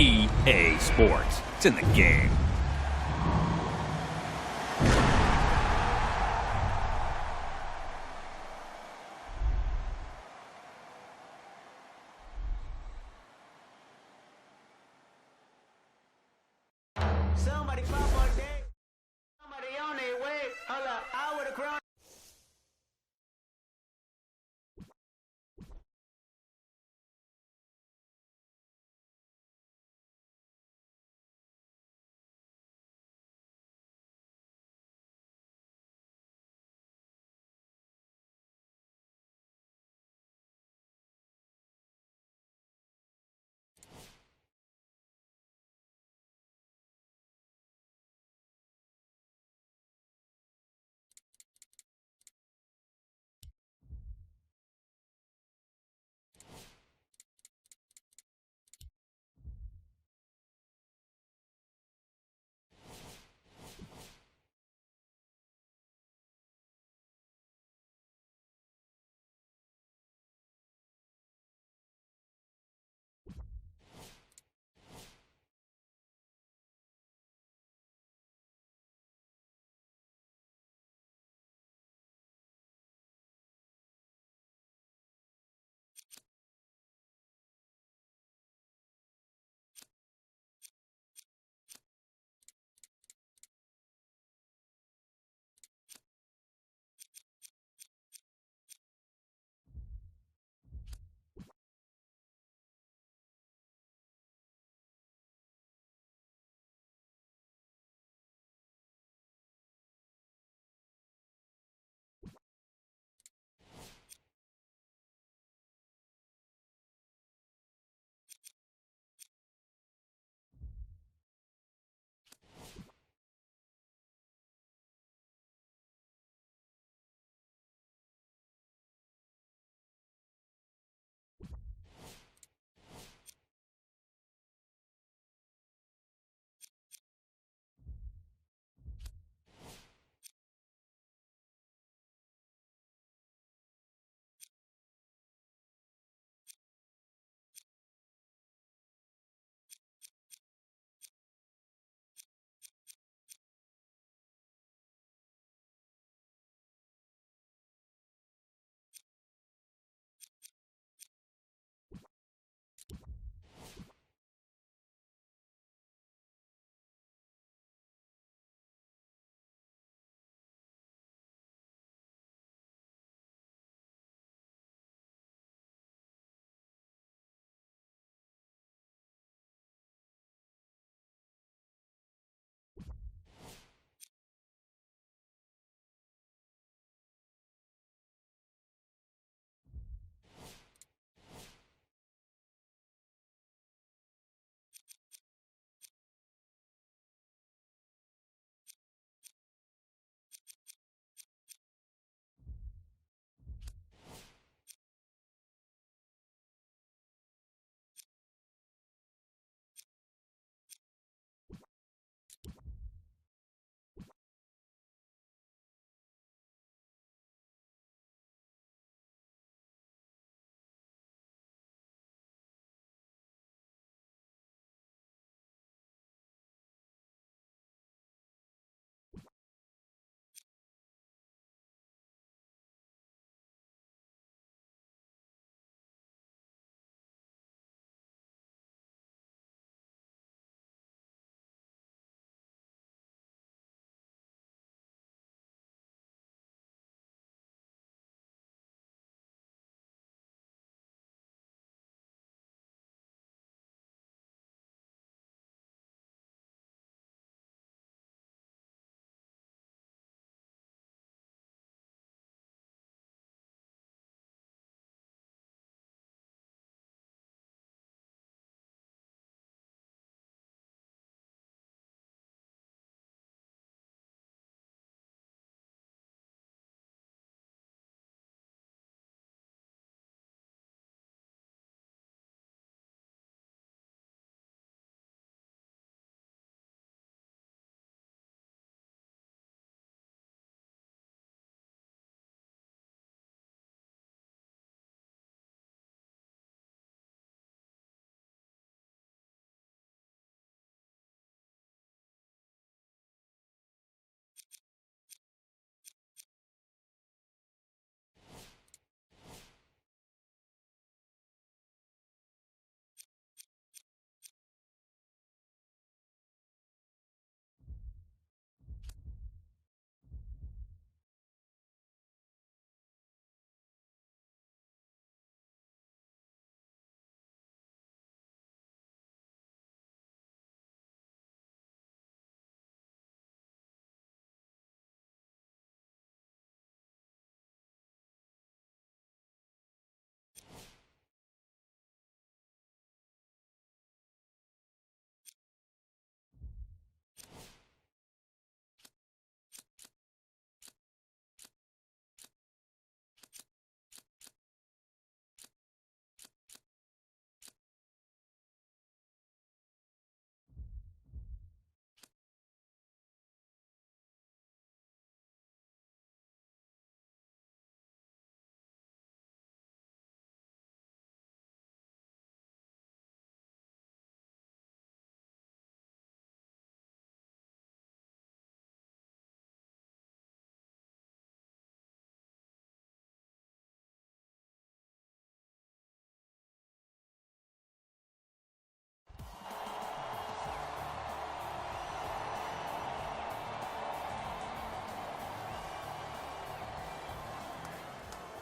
EA Sports. It's in the game. Somebody pop on deck. Somebody on their way. Hold up, I would've crossed.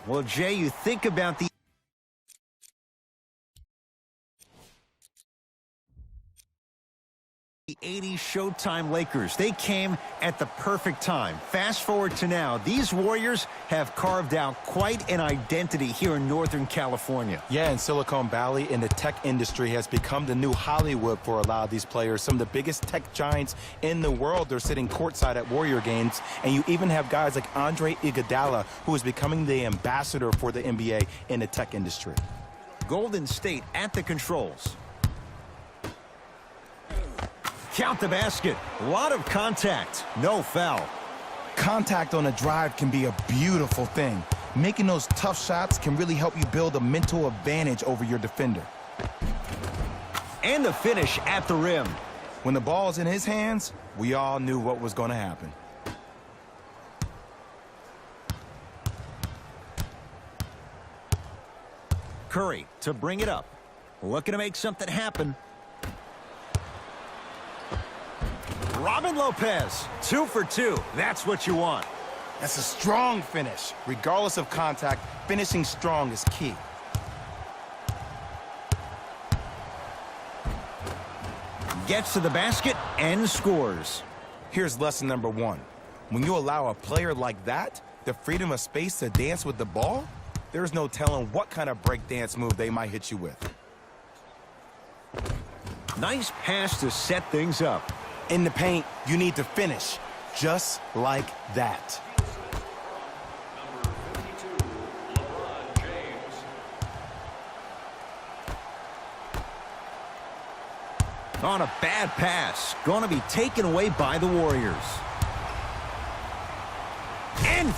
Well, Jay, you think about the '80s Showtime Lakers. They came at the perfect time. Fast forward to now, these Warriors have carved out quite an identity here in Northern California. Yeah, in Silicon Valley, and the tech industry has become the new Hollywood for a lot of these players. Some of the biggest tech giants in the world are sitting courtside at Warrior games, and you even have guys like Andre Iguodala, who is becoming the ambassador for the NBA in the tech industry. Golden State at the controls. Count the basket. A lot of contact. No foul. Contact on a drive can be a beautiful thing. Making those tough shots can really help you build a mental advantage over your defender. And the finish at the rim. When the ball's in his hands, we all knew what was going to happen. Curry to bring it up. Looking to make something happen. Robin Lopez, 2 for 2. That's what you want. That's a strong finish. Regardless of contact, finishing strong is key. Gets to the basket and scores. Here's lesson number 1. When you allow a player like that the freedom of space to dance with the ball, there's no telling what kind of breakdance move they might hit you with. Nice pass to set things up. In the paint, you need to finish just like that. On a bad pass. Going to be taken away by the Warriors. And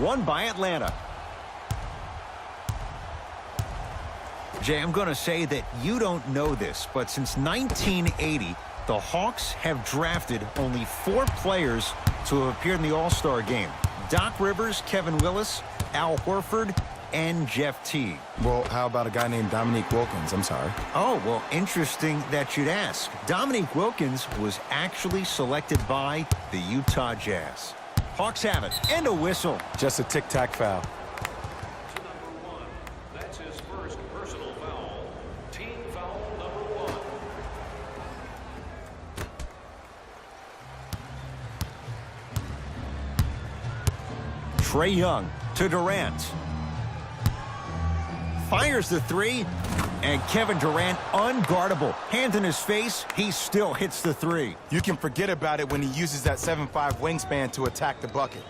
won by Atlanta. Jay, I'm going to say that you don't know this, but since 1980, the Hawks have drafted only 4 players to have appeared in the All-Star game. Doc Rivers, Kevin Willis, Al Horford, and Jeff Teague. Well, how about a guy named Dominique Wilkins? I'm sorry. Oh, well, interesting that you'd ask. Dominique Wilkins was actually selected by the Utah Jazz. Hawks have it, and a whistle. Just a tic-tac foul. To number 1. That's his first personal foul. Team foul number 1. Trae Young to Durant. Fires the 3, and Kevin Durant unguardable. Hand in his face, he still hits the 3. You can forget about it when he uses that 7'5" wingspan to attack the bucket.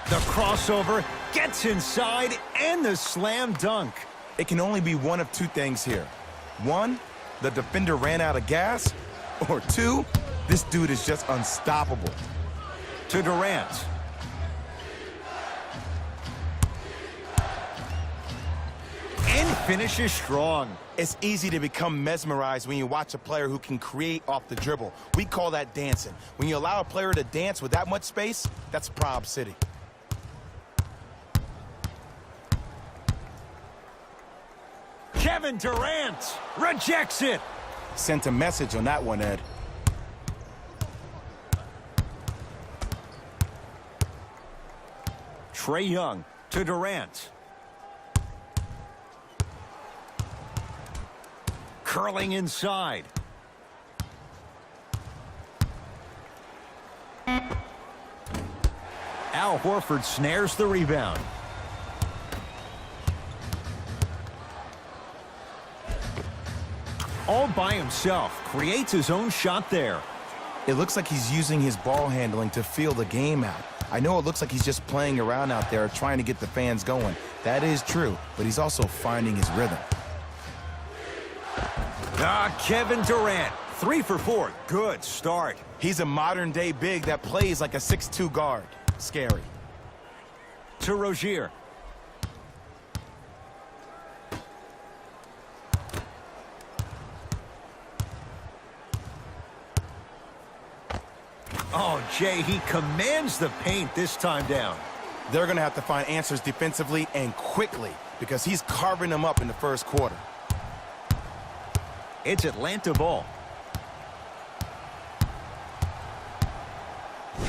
The crossover gets inside, and the slam dunk. It can only be one of 2 things here. 1, the defender ran out of gas, or 2, this dude is just unstoppable. To Durant. And finishes strong. It's easy to become mesmerized when you watch a player who can create off the dribble. We call that dancing. When you allow a player to dance with that much space, that's Prob City. Kevin Durant rejects it. Sent a message on that one, Ed. Trae Young to Durant. Curling inside. Al Horford snares the rebound. All by himself, creates his own shot there. It looks like he's using his ball handling to feel the game out. I know it looks like he's just playing around out there trying to get the fans going. That is true, but he's also finding his rhythm. Kevin Durant, 3 for 4. Good start. He's a modern-day big that plays like a 6'2" guard. Scary. To Rozier. Oh, Jay, he commands the paint this time down. They're going to have to find answers defensively and quickly because he's carving them up in the first quarter. It's Atlanta ball.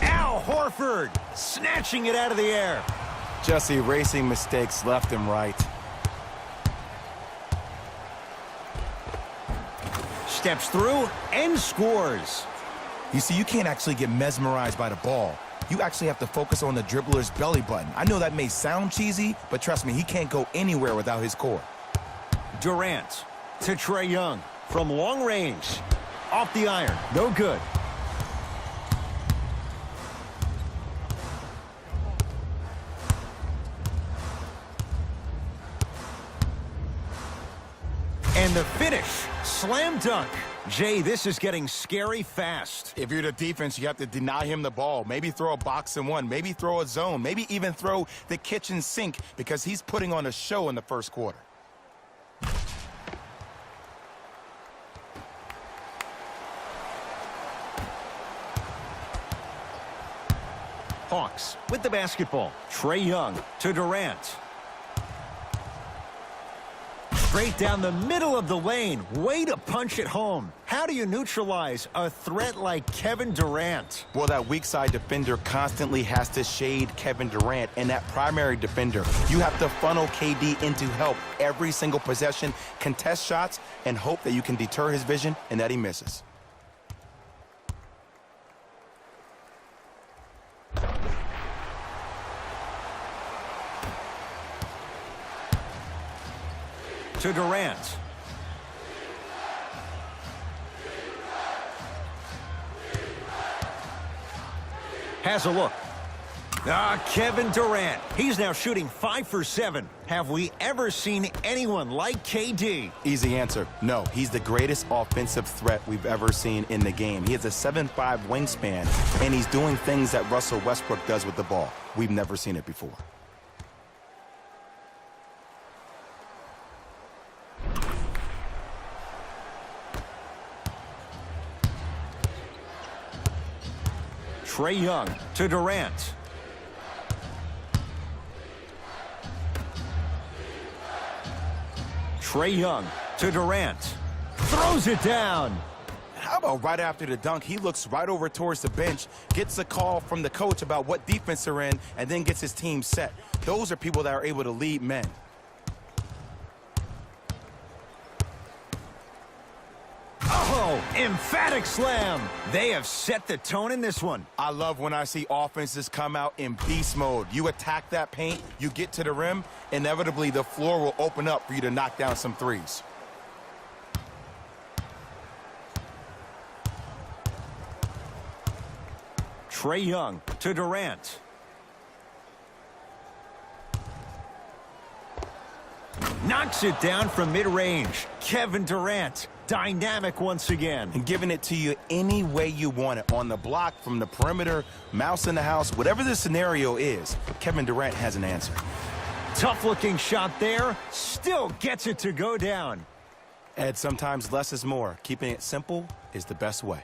Al Horford snatching it out of the air. Just erasing mistakes left and right. Steps through and scores. You see, you can't actually get mesmerized by the ball. You actually have to focus on the dribbler's belly button. I know that may sound cheesy, but trust me, he can't go anywhere without his core. Durant to Trae Young from long range. Off the iron. No good. And the finish. Slam dunk. Jay, this is getting scary fast. If you're the defense, you have to deny him the ball. Maybe throw a box and one. Maybe throw a zone. Maybe even throw the kitchen sink because he's putting on a show in the first quarter. Hawks with the basketball. Trae Young to Durant. Straight down the middle of the lane. Way to punch it home. How do you neutralize a threat like Kevin Durant? Well, that weak side defender constantly has to shade Kevin Durant, and that primary defender, you have to funnel KD into help every single possession, contest shots, and hope that you can deter his vision and that he misses. To Durant. Has a look. Kevin Durant. He's now shooting 5 for 7. Have we ever seen anyone like KD? Easy answer. No, he's the greatest offensive threat we've ever seen in the game. He has a 7'5" wingspan, and he's doing things that Russell Westbrook does with the ball. We've never seen it before. Trae Young to Durant. Trae Young to Durant. Throws it down. How about right after the dunk, he looks right over towards the bench, gets a call from the coach about what defense they're in, and then gets his team set. Those are people that are able to lead men. Oh, emphatic slam. They have set the tone in this one. I love when I see offenses come out in beast mode. You attack that paint, you get to the rim, inevitably the floor will open up for you to knock down some threes. Trae Young to Durant. Knocks it down from mid-range. Kevin Durant, dynamic once again. And giving it to you any way you want it. On the block, from the perimeter, mouse in the house, whatever the scenario is, Kevin Durant has an answer. Tough-looking shot there. Still gets it to go down. Ed, sometimes less is more. Keeping it simple is the best way.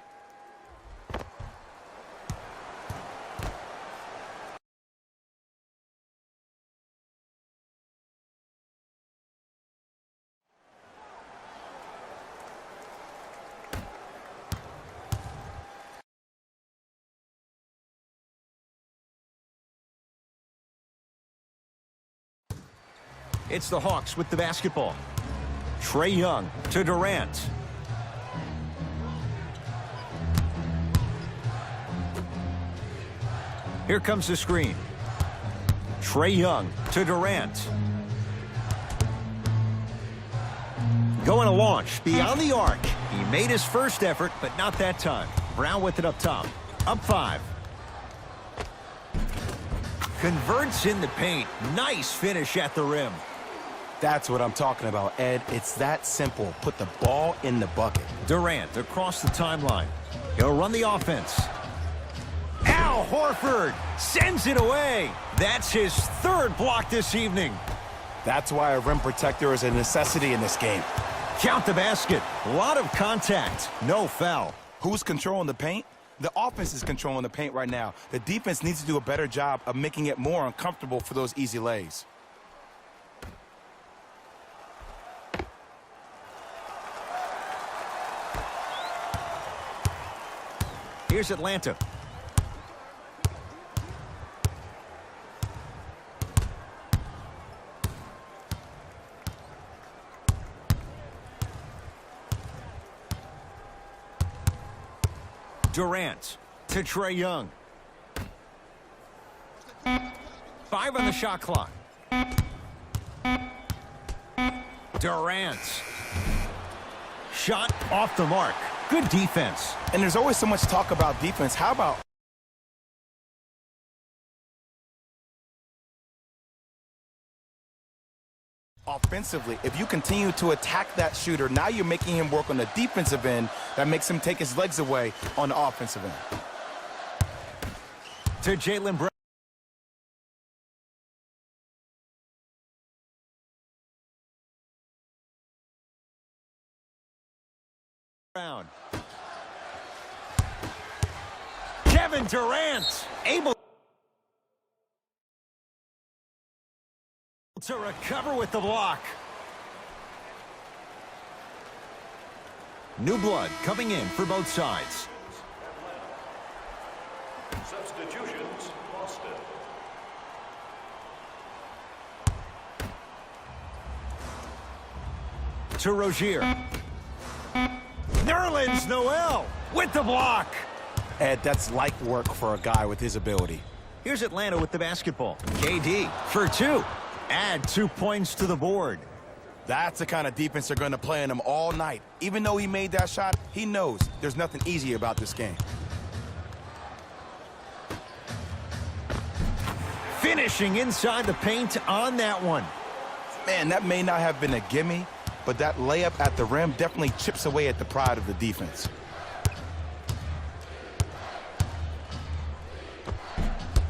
It's the Hawks with the basketball. Trae Young to Durant. Here comes the screen. Trae Young to Durant. Going to launch beyond the arc. He made his first effort, but not that time. Brown with it up top. Up 5. Converts in the paint. Nice finish at the rim. That's what I'm talking about, Ed. It's that simple. Put the ball in the bucket. Durant across the timeline. He'll run the offense. Al Horford sends it away. That's his 3rd block this evening. That's why a rim protector is a necessity in this game. Count the basket. A lot of contact. No foul. Who's controlling the paint? The offense is controlling the paint right now. The defense needs to do a better job of making it more uncomfortable for those easy lays. Here's Atlanta. Durant to Trae Young. 5 on the shot clock. Durant. Shot off the mark. Good defense. And there's always so much talk about defense. How about offensively? If you continue to attack that shooter, now you're making him work on the defensive end. That makes him take his legs away on the offensive end. To Jaylen Brown. Kevin Durant able to recover with the block. New blood coming in for both sides. Substitutions, Boston. To Rozier. Nerlens Noel with the block. Ed, that's light work for a guy with his ability. Here's Atlanta with the basketball. KD for 2. Add 2 points to the board. That's the kind of defense they're going to play on him all night. Even though he made that shot, he knows there's nothing easy about this game. Finishing inside the paint on that one. Man, that may not have been a gimme, but that layup at the rim definitely chips away at the pride of the defense.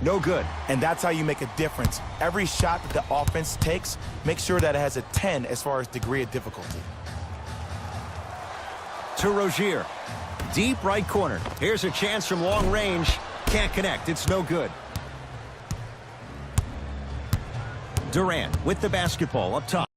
No good. And that's how you make a difference. Every shot that the offense takes, make sure that it has a 10 as far as degree of difficulty. To Rozier. Deep right corner. Here's a chance from long range. Can't connect. It's no good. Durant with the basketball up top.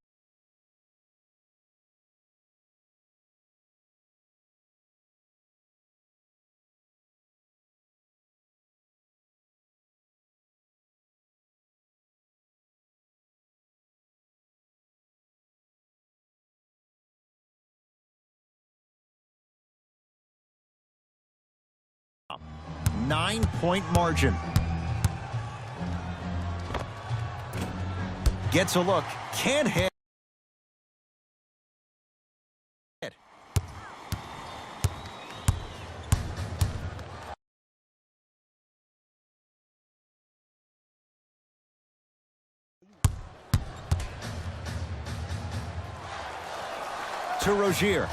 Nine-point margin. Gets a look. Can't hit. To Rozier.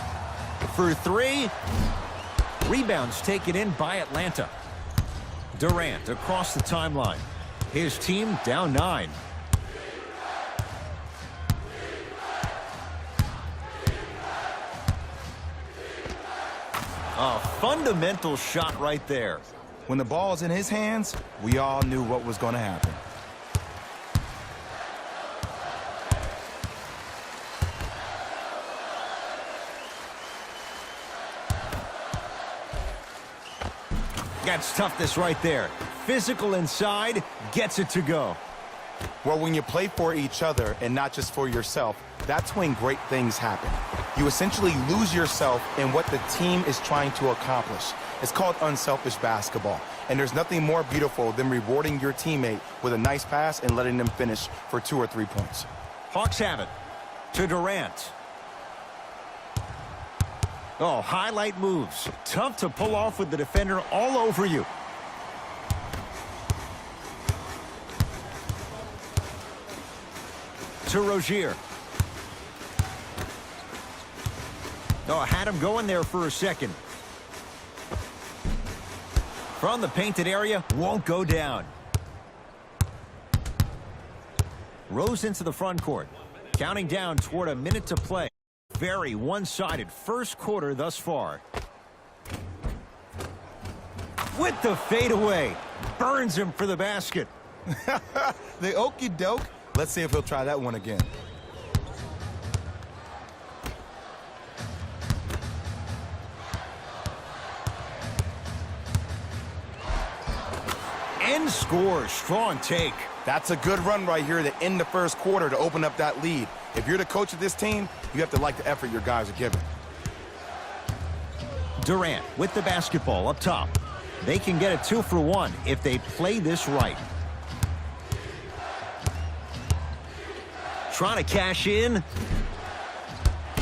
For three. Rebounds taken in by Atlanta. Durant across the timeline. His team down 9. A fundamental shot right there. When the ball's in his hands, we all knew what was going to happen. That's toughness right there. Physical inside, gets it to go. Well, when you play for each other and not just for yourself, that's when great things happen. You essentially lose yourself in what the team is trying to accomplish. It's called unselfish basketball. And there's nothing more beautiful than rewarding your teammate with a nice pass and letting them finish for 2 or 3 points. Hawks have it. To Durant. Oh, highlight moves. Tough to pull off with the defender all over you. To Rozier. Oh, had him going there for a second. From the painted area, won't go down. Rose into the front court. Counting down toward a minute to play. Very one-sided first quarter thus far. With the fadeaway. Burns him for the basket. The okie doke. Let's see if he'll try that one again. And scores. Strong take. That's a good run right here to end the first quarter to open up that lead. If you're the coach of this team, you have to like the effort your guys are giving. Durant with the basketball up top. They can get a 2 for 1 if they play this right. Trying to cash in.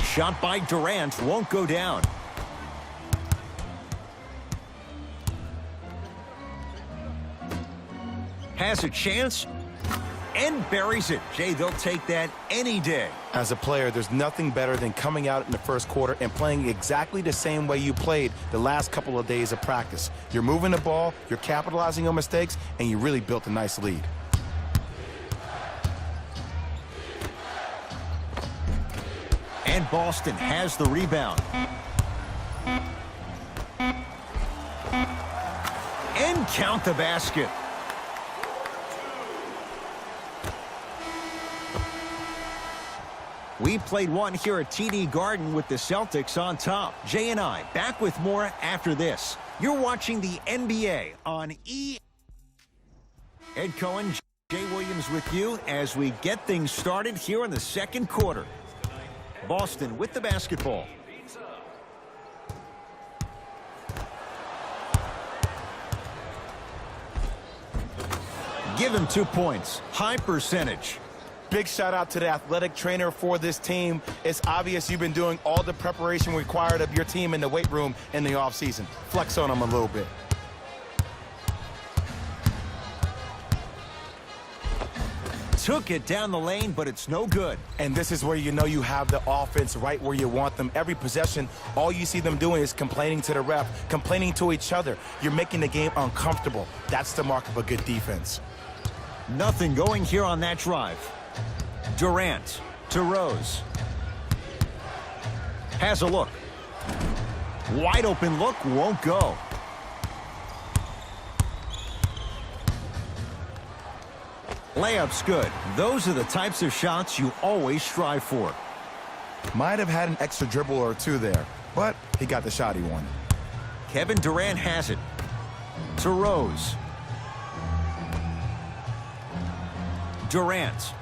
Shot by Durant won't go down. Has a chance and buries it. Jay, they'll take that any day. As a player, there's nothing better than coming out in the first quarter and playing exactly the same way you played the last couple of days of practice. You're moving the ball, you're capitalizing on mistakes, and you really built a nice lead. And Boston has the rebound. And count the basket. We played one here at TD Garden with the Celtics on top. Jay and I back with more after this. You're watching the NBA on E. Ed Cohen, Jay Williams with you as we get things started here in the second quarter. Boston with the basketball. Give him 2 points. High percentage. Big shout out to the athletic trainer for this team. It's obvious you've been doing all the preparation required of your team in the weight room in the offseason. Flex on them a little bit. took it down the lane, but it's no good. And this is where you know you have the offense right where you want them. Every possession, all you see them doing is complaining to the ref, complaining to each other. You're making the game uncomfortable. That's the mark of a good defense. Nothing going here on that drive. Durant to Rose. Has a look. Wide open look, won't go. Layup's good. Those are the types of shots you always strive for. Might have had an extra dribble or two there, but he got the shot he wanted. Kevin Durant has it. To Rose. Durant.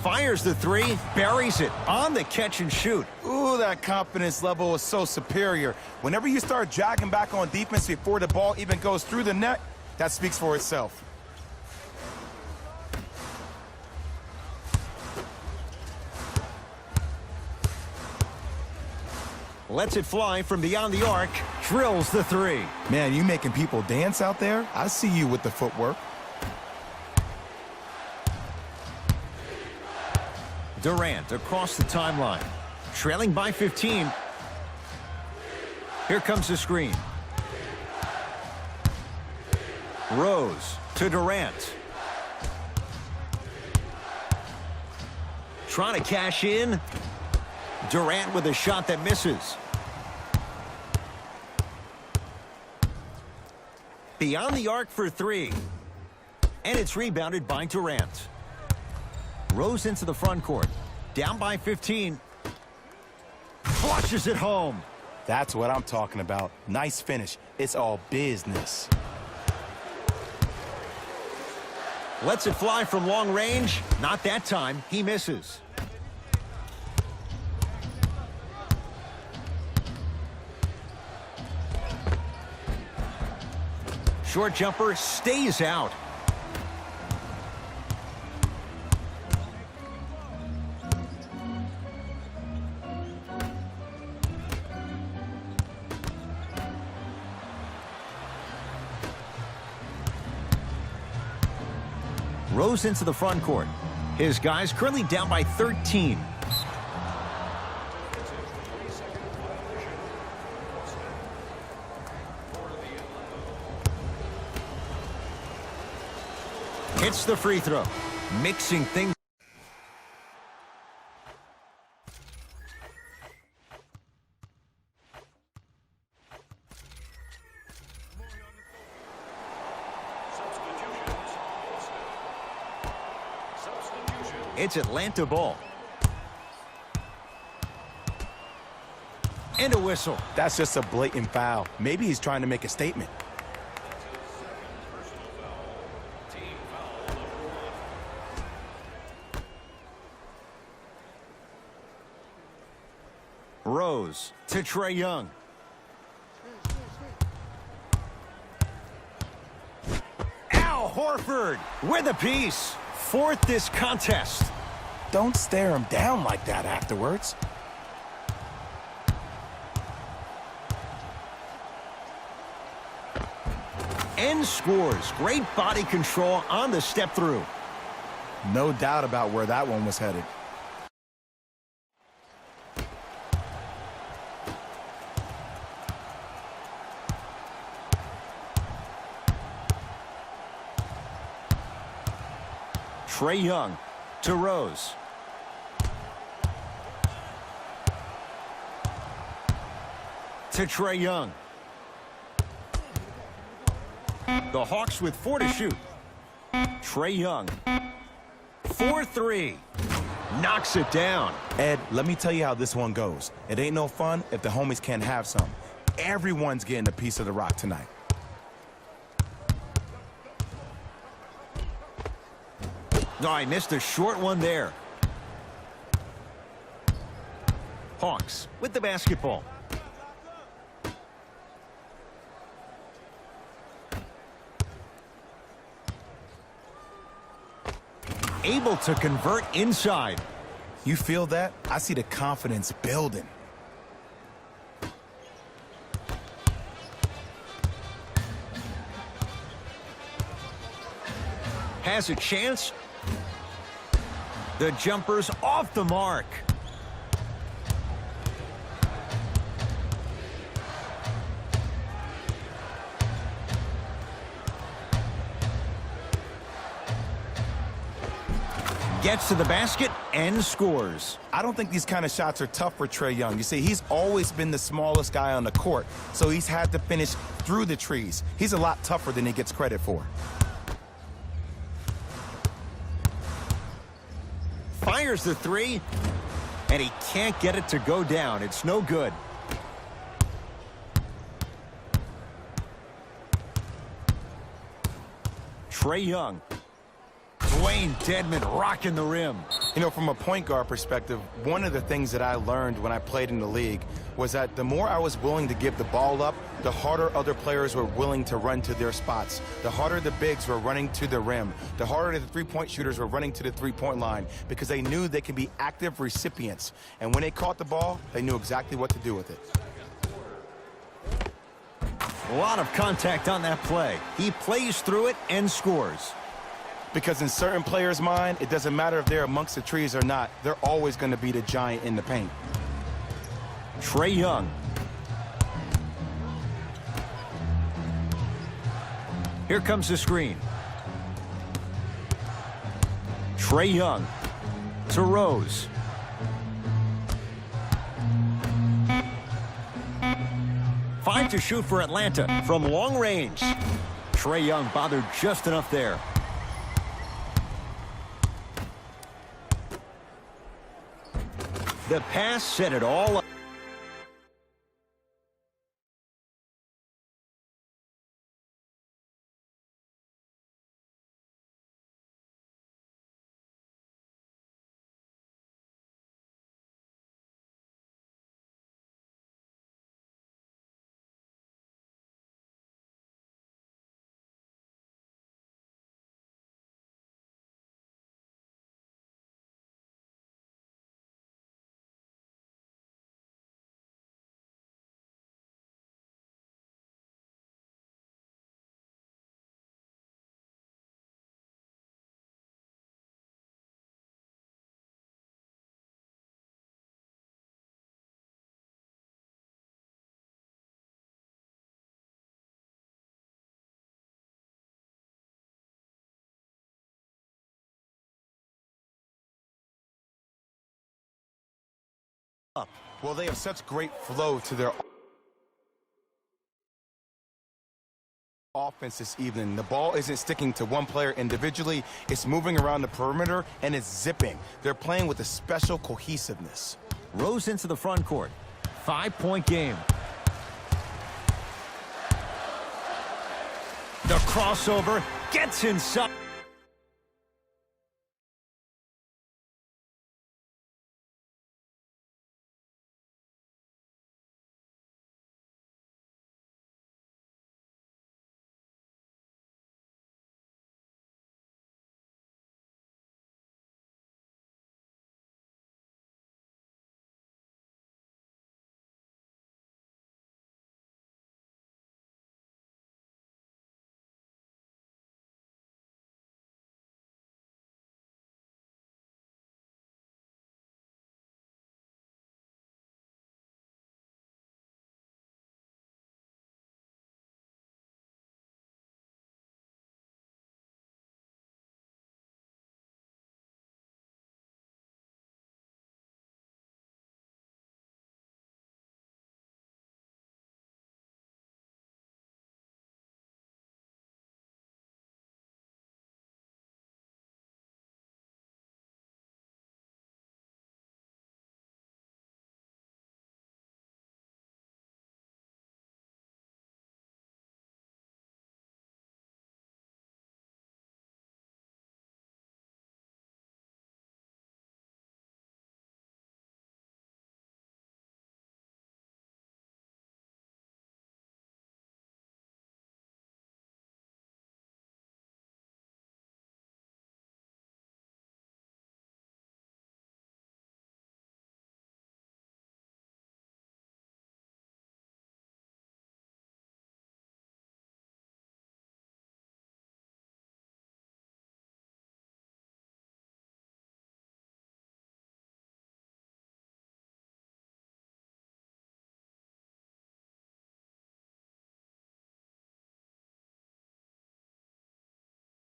Fires the three, buries it on the catch and shoot. Ooh, that confidence level is so superior. Whenever you start jogging back on defense before the ball even goes through the net, that speaks for itself. Lets it fly from beyond the arc. Drills the three. Man, you making people dance out there? I see you with the footwork. Durant across the timeline. Trailing by 15. Here comes the screen. Rose to Durant. Trying to cash in. Durant with a shot that misses. Beyond the arc for three. And it's rebounded by Durant. Rose into the front court. Down by 15. Flushes it home. That's what I'm talking about. Nice finish. It's all business. Lets it fly from long range. Not that time. He misses. Short jumper stays out. Rose into the front court. His guys currently down by 13. Hits the free throw. Mixing things. It's Atlanta ball. And a whistle. That's just a blatant foul. Maybe he's trying to make a statement. Rose to Trae Young. Al Horford with a piece. Fourth this contest. Don't stare him down like that afterwards. And scores. Great body control on the step through. No doubt about where that one was headed. Trae Young to Rose. To Trae Young. The Hawks with 4 to shoot. Trae Young. 4-3. Knocks it down. Ed, let me tell you how this one goes. It ain't no fun if the homies can't have some. Everyone's getting a piece of the rock tonight. Oh, I missed a short one there. Hawks with the basketball. Able to convert inside. You feel that? I see the confidence building. Has a chance. The jumper's off the mark. Gets to the basket and scores. I don't think these kind of shots are tough for Trae Young. You see, he's always been the smallest guy on the court, so he's had to finish through the trees. He's a lot tougher than he gets credit for. Fires the three, and he can't get it to go down. It's no good. Trae Young. Dwayne Dedmon rocking the rim. You know, from a point guard perspective, one of the things that I learned when I played in the league was that the more I was willing to give the ball up, the harder other players were willing to run to their spots. The harder the bigs were running to the rim. The harder the three-point shooters were running to the three-point line because they knew they could be active recipients. And when they caught the ball, they knew exactly what to do with it. A lot of contact on that play. He plays through it and scores. Because in certain players' mind, it doesn't matter if they're amongst the trees or not. They're always going to be the giant in the paint. Trae Young. Here comes the screen. Trae Young to Rose. Five to shoot for Atlanta from long range. Trae Young bothered just enough there. The pass set it all up. Well, they have such great flow to their offense this evening. The ball isn't sticking to one player individually. It's moving around the perimeter, and it's zipping. They're playing with a special cohesiveness. Rose into the front court. 5-point game. The crossover gets inside.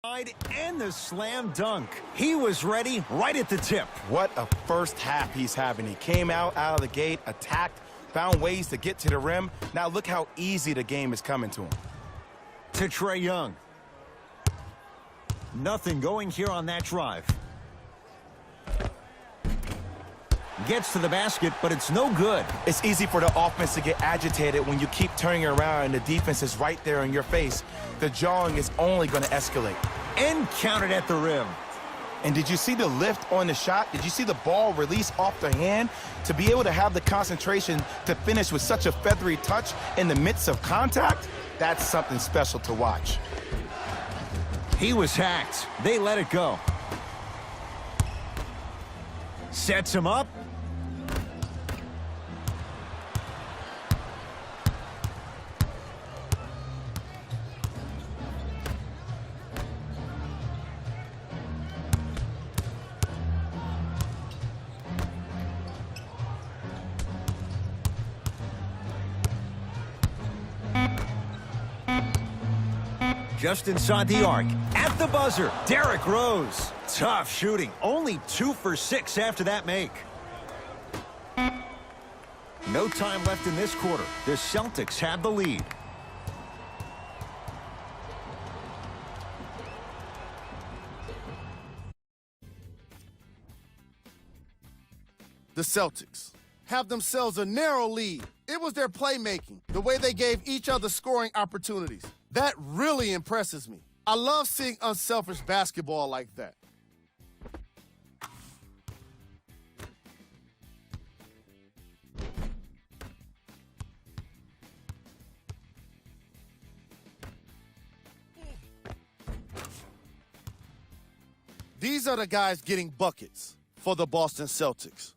And the slam dunk. He was ready right at the tip. What a first half he's having. He came out of the gate, attacked, found ways to get to the rim. Now look how easy the game is coming to him. To Trae Young. Nothing going here on that drive. Gets to the basket, but it's no good. It's easy for the offense to get agitated when you keep turning around and the defense is right there in your face. The jawing is only going to escalate. And counted at the rim. And did you see the lift on the shot? Did you see the ball release off the hand? To be able to have the concentration to finish with such a feathery touch in the midst of contact, that's something special to watch. He was hacked. They let it go. Sets him up. Just inside the arc. At the buzzer, Derrick Rose. Tough shooting. Only 2 for 6 after that make. No time left in this quarter. The Celtics have the lead. The Celtics have themselves a narrow lead. It was their playmaking, the way they gave each other scoring opportunities. That really impresses me. I love seeing unselfish basketball like that. These are the guys getting buckets for the Boston Celtics.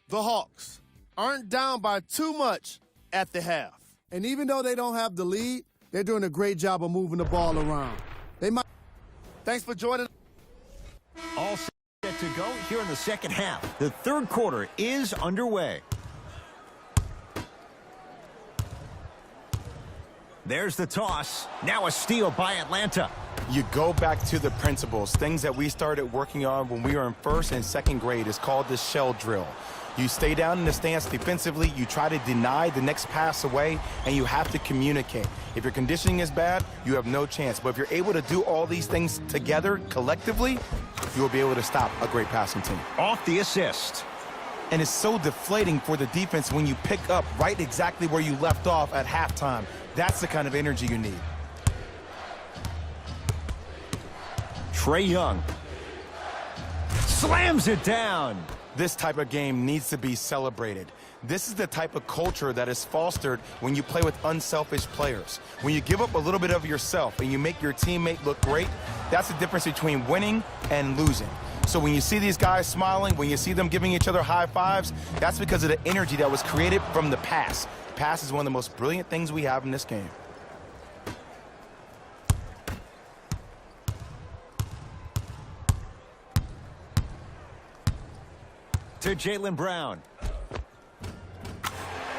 The Hawks aren't down by too much at the half. And even though they don't have the lead, they're doing a great job of moving the ball around. They might. Thanks for joining. All set to go here in the second half. The third quarter is underway. There's the toss. Now a steal by Atlanta. You go back to the principles, things that we started working on when we were in first and second grade. It's called the shell drill. You stay down in the stance defensively, you try to deny the next pass away, and you have to communicate. If your conditioning is bad, you have no chance. But if you're able to do all these things together, collectively, you will be able to stop a great passing team. Off the assist. And it's so deflating for the defense when you pick up right exactly where you left off at halftime. That's the kind of energy you need. Trae Young slams it down. This type of game needs to be celebrated. This is the type of culture that is fostered when you play with unselfish players. When you give up a little bit of yourself and you make your teammate look great, that's the difference between winning and losing. So when you see these guys smiling, when you see them giving each other high fives, that's because of the energy that was created from the pass. The pass is one of the most brilliant things we have in this game. To Jaylen Brown.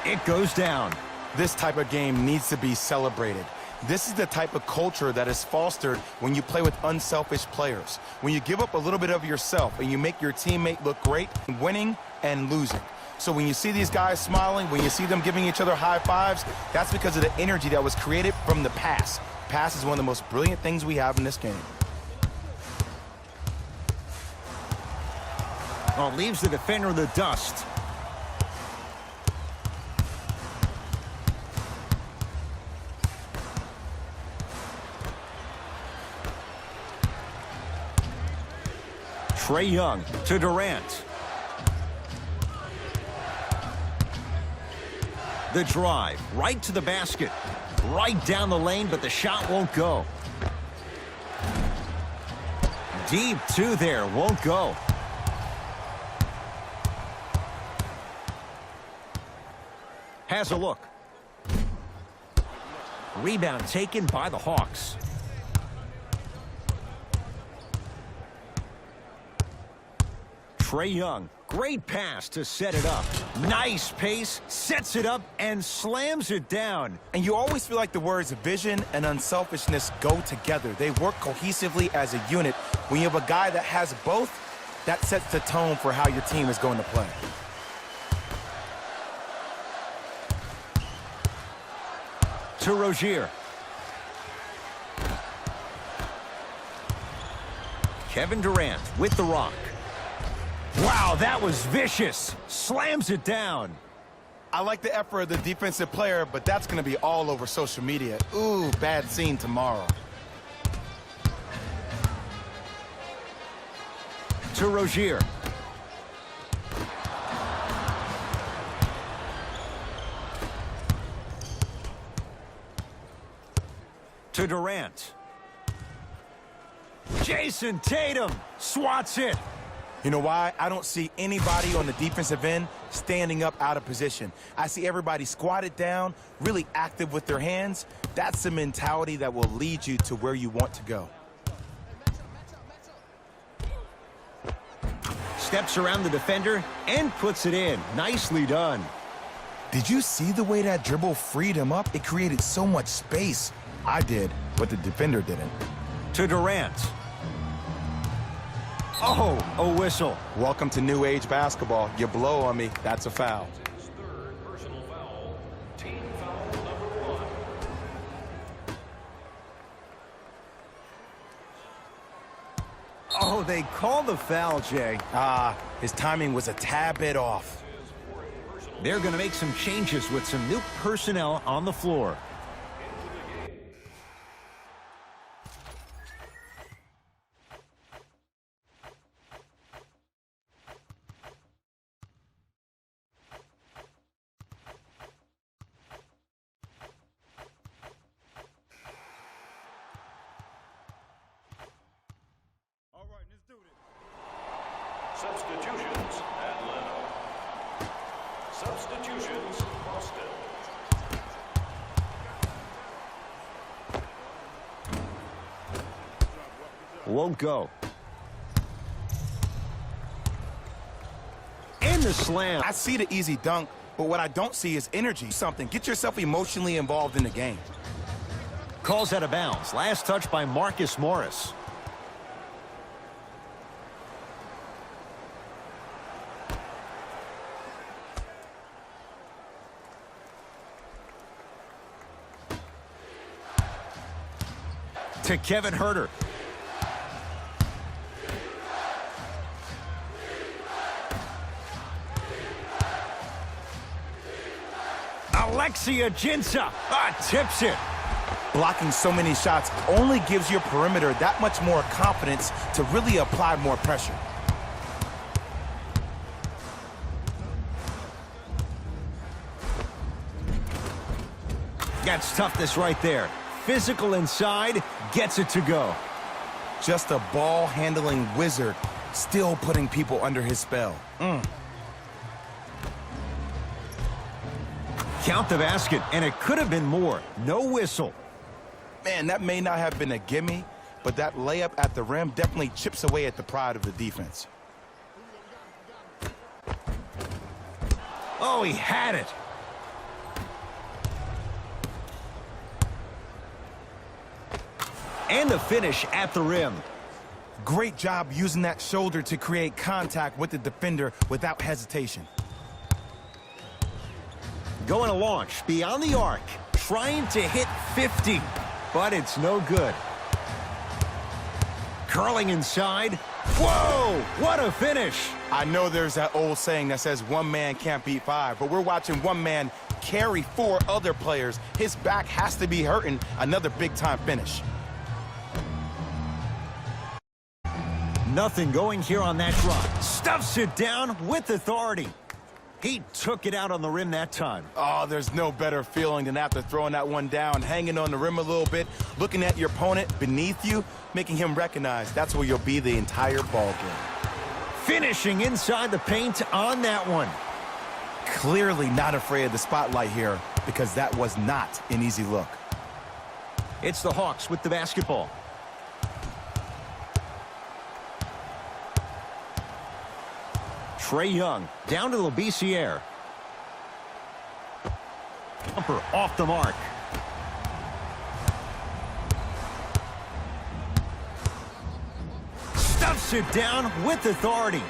It goes down. This type of game needs to be celebrated. This is the type of culture that is fostered when you play with unselfish players. When you give up a little bit of yourself and you make your teammate look great, winning and losing. So when you see these guys smiling, when you see them giving each other high fives, that's because of the energy that was created from the pass. The pass is one of the most brilliant things we have in this game. Oh, leaves the defender in the dust. Trae Young to Durant. The drive, right to the basket. Right down the lane, but the shot won't go. Deep two there, won't go. Has a look. Rebound taken by the Hawks. Trae Young Great pass to set it up. Nice pace, sets it up, and slams it down. And you always feel like the words vision and unselfishness go together. They work cohesively as a unit. When you have a guy that has both, that sets the tone for how your team is going to play. To Rozier. Kevin Durant with the rock. Wow, that was vicious. Slams it down. I like the effort of the defensive player, but that's going to be all over social media. Ooh, bad scene tomorrow. To Rozier. To Durant. Jason Tatum swats it. You know why? I don't see anybody on the defensive end standing up out of position. I see everybody squatted down, really active with their hands. That's the mentality that will lead you to where you want to go. Steps around the defender and puts it in. Nicely done. Did you see the way that dribble freed him up? It created so much space. I did, but the defender didn't. To Durant. Oh, a whistle. Welcome to new age basketball. You blow on me, that's a foul. His third personal foul. Team foul number 1. Oh, they call the foul, Jay. His timing was a tad bit off. They're going to make some changes with some new personnel on the floor. Substitutions, Atlanta. Substitutions, Boston. Won't go. And the slam. I see the easy dunk, but what I don't see is energy. Something. Get yourself emotionally involved in the game. Calls out of bounds. Last touch by Marcus Morris. To Kevin Huerter. Alexia Jinsa tips it. Blocking so many shots only gives your perimeter that much more confidence to really apply more pressure. That's toughness right there. Physical inside, gets it to go. Just a ball-handling wizard, still putting people under his spell. Count the basket, and it could have been more. No whistle. Man, that may not have been a gimme, but that layup at the rim definitely chips away at the pride of the defense. Oh, he had it. And the finish at the rim. Great job using that shoulder to create contact with the defender without hesitation. Going to launch beyond the arc, trying to hit 50, but it's no good. Curling inside. Whoa, what a finish. I know there's that old saying that says one man can't beat five, but we're watching one man carry 4 other players. His back has to be hurting. Another big-time finish. Nothing going here on that drop. Stuffs it down with authority. He took it out on the rim that time. Oh, there's no better feeling than after throwing that one down, hanging on the rim a little bit, looking at your opponent beneath you, making him recognize that's where you'll be the entire ball game. Finishing inside the paint on that one. Clearly not afraid of the spotlight here because that was not an easy look. It's the Hawks with the basketball. Trae Young down to Labissiere. Jumper off the mark. Stuffs it down with authority.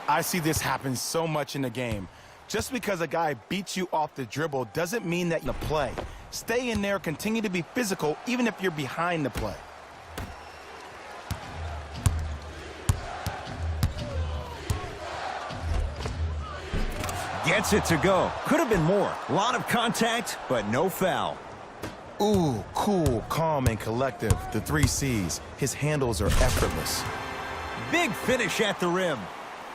I see this happen so much in the game. Just because a guy beats you off the dribble doesn't mean that you play. Stay in there, continue to be physical, even if you're behind the play. Gets it to go. Could have been more. A lot of contact, but no foul. Ooh, cool, calm, and collective. The 3 C's. His handles are effortless. Big finish at the rim.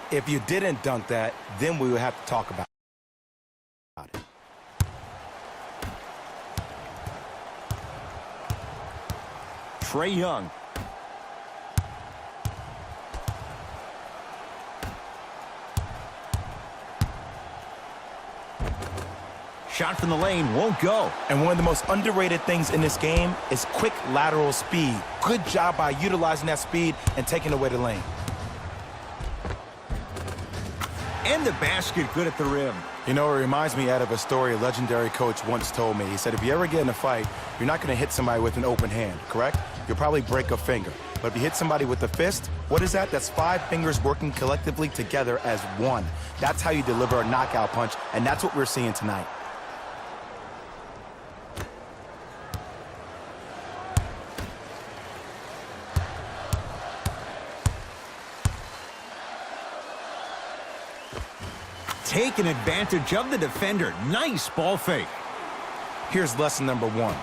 If you didn't dunk that, then we would have to talk about it. Trae Young. Shot from the lane won't go. And one of the most underrated things in this game is quick lateral speed. Good job by utilizing that speed and taking away the lane. And the basket good at the rim. You know, it reminds me out of a story a legendary coach once told me. He said, if you ever get in a fight, you're not going to hit somebody with an open hand, correct? You'll probably break a finger. But if you hit somebody with a fist, what is that? That's 5 fingers working collectively together as one. That's how you deliver a knockout punch, and that's what we're seeing tonight. Taking advantage of the defender. Nice ball fake. Here's lesson number 1.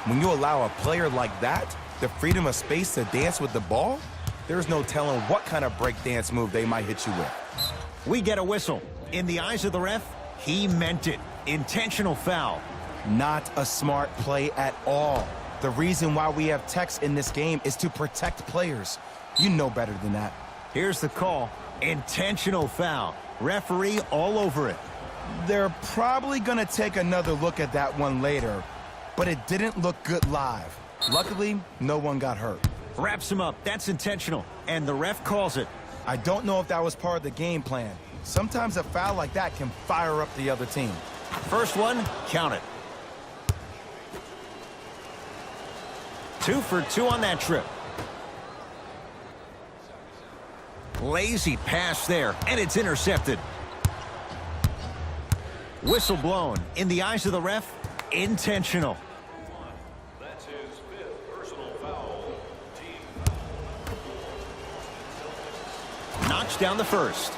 When you allow a player like that the freedom of space to dance with the ball, there's no telling what kind of break dance move they might hit you with. We get a whistle. In the eyes of the ref, he meant it. Intentional foul. Not a smart play at all. The reason why we have techs in this game is to protect players. You know better than that. Here's the call. Intentional foul. Referee all over it. They're probably going to take another look at that one later, but it didn't look good live. Luckily, no one got hurt. Wraps him up. That's intentional. And the ref calls it. I don't know if that was part of the game plan. Sometimes a foul like that can fire up the other team. First one, count it. 2 for 2 on that trip. Lazy pass there, and it's intercepted. Whistle blown. In the eyes of the ref, intentional. That's his 5th personal foul. Knocks down the first.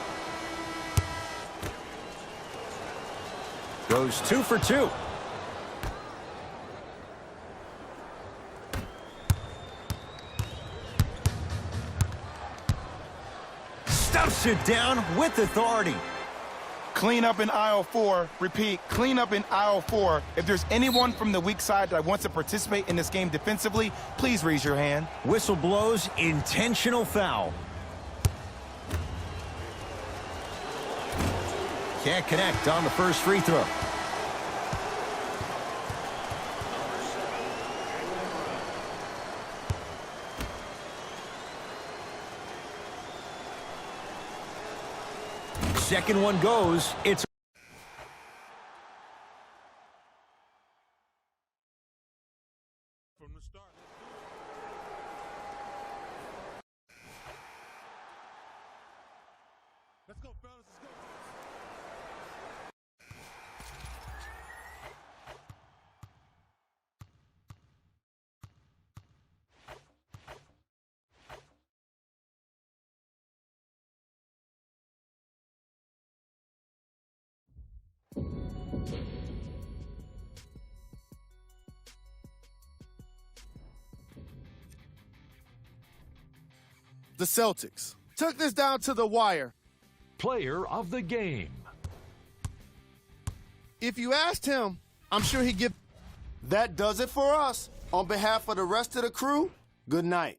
Goes 2 for 2. Stuffs it down with authority. Clean up in aisle 4. Repeat, clean up in aisle 4. If there's anyone from the weak side that wants to participate in this game defensively, please raise your hand. Whistle blows. Intentional foul. Can't connect on the first free throw. Second one goes. It's From the start. Let's go, fellas. Let's go. The Celtics took this down to the wire. Player of the game. If you asked him, I'm sure he'd give. That does it for us. On behalf of the rest of the crew, good night.